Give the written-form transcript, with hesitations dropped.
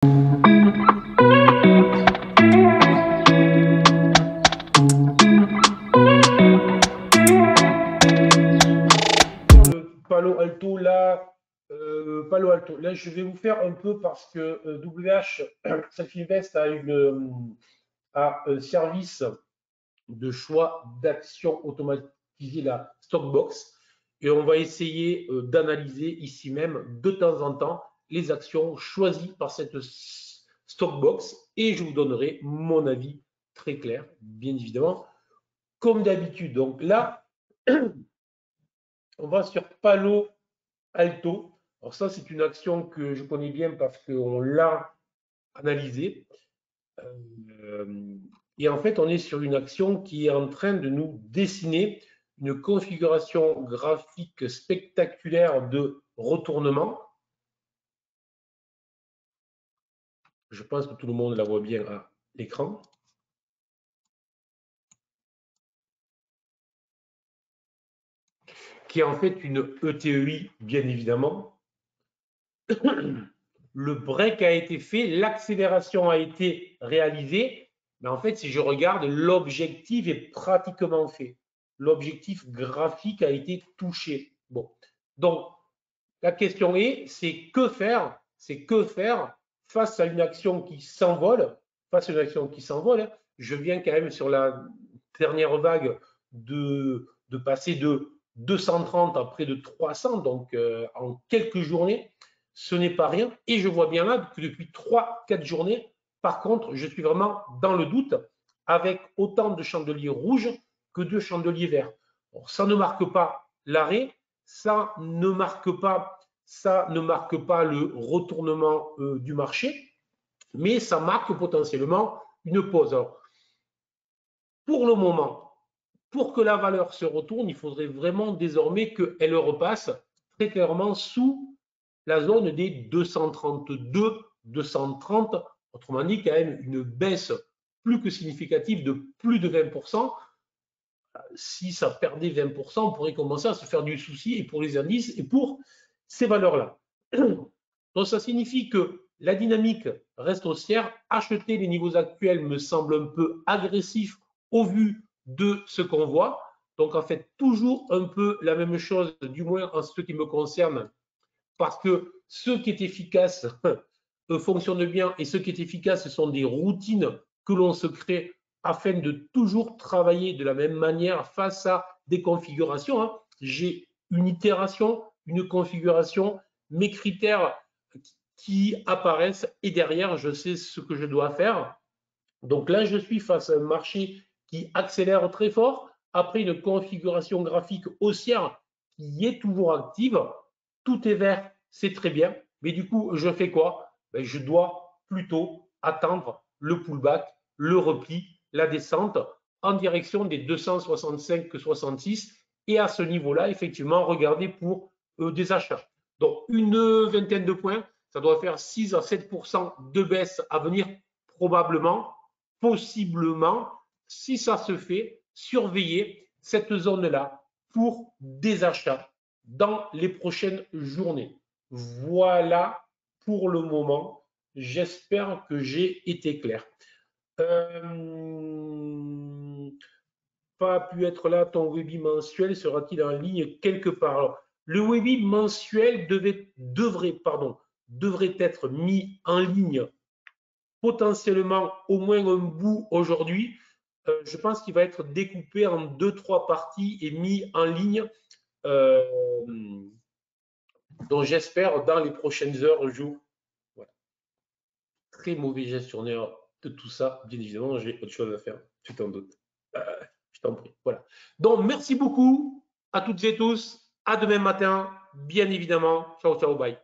Palo Alto. Là, je vais vous faire un peu parce que WH Self-Invest a un service de choix d'action automatisé, la Stockbox. Et on va essayer d'analyser ici même de temps en temps les actions choisies par cette Stockbox. Et je vous donnerai mon avis très clair, bien évidemment, comme d'habitude. Donc là, on va sur Palo Alto. Alors ça, c'est une action que je connais bien parce qu'on l'a analysée. Et en fait, on est sur une action qui est en train de nous dessiner une configuration graphique spectaculaire de retournement. Je pense que tout le monde la voit bien à l'écran. Qui est en fait une ETEI, bien évidemment. Le break a été fait, l'accélération a été réalisée, mais en fait, si je regarde, l'objectif est pratiquement fait. L'objectif graphique a été touché. Bon, donc la question est, c'est que faire? C'est que faire face à une action qui s'envole? Face à une action qui s'envole, je viens quand même sur la dernière vague de passer de 230 à près de 300, donc en quelques journées. Ce n'est pas rien. Et je vois bien là que depuis 3-4 journées, par contre, je suis vraiment dans le doute avec autant de chandeliers rouges que de chandeliers verts. Bon, ça ne marque pas l'arrêt, ça ne marque pas le retournement du marché, mais ça marque potentiellement une pause. Alors, pour le moment, pour que la valeur se retourne, il faudrait vraiment désormais qu'elle repasse très clairement sous la zone des 232, 230, autrement dit quand même une baisse plus que significative de plus de 20%. Si ça perdait 20%, on pourrait commencer à se faire du souci et pour les indices et pour ces valeurs-là. Donc ça signifie que la dynamique reste haussière. Acheter les niveaux actuels me semble un peu agressif au vu de ce qu'on voit. Donc en fait, toujours un peu la même chose, du moins en ce qui me concerne, parce que ce qui est efficace fonctionne bien et ce qui est efficace, ce sont des routines que l'on se crée afin de toujours travailler de la même manière face à des configurations. J'ai une itération, une configuration, mes critères qui apparaissent et derrière, je sais ce que je dois faire. Donc là, je suis face à un marché qui accélère très fort après une configuration graphique haussière qui est toujours active. Tout est vert, c'est très bien. Mais du coup, je fais quoi? Ben, je dois plutôt attendre le pullback, le repli, la descente en direction des 265,66 et à ce niveau-là, effectivement, regarder pour des achats. Donc, une vingtaine de points, ça doit faire 6 à 7% de baisse à venir probablement, possiblement, si ça se fait, surveiller cette zone-là pour des achats dans les prochaines journées. Voilà pour le moment. J'espère que j'ai été clair. Pas pu être là, ton webi mensuel sera-t-il en ligne quelque part? Alors, le webi mensuel devrait être mis en ligne potentiellement au moins un bout aujourd'hui. Je pense qu'il va être découpé en 2-3 parties et mis en ligne. Donc j'espère dans les prochaines heures, jours. Voilà. Très mauvais gestionnaire de tout ça. Bien évidemment, j'ai autre chose à faire. Tu t'en doutes. Je t'en prie. Voilà. Donc merci beaucoup à toutes et tous. À demain matin, bien évidemment. Ciao, ciao, bye.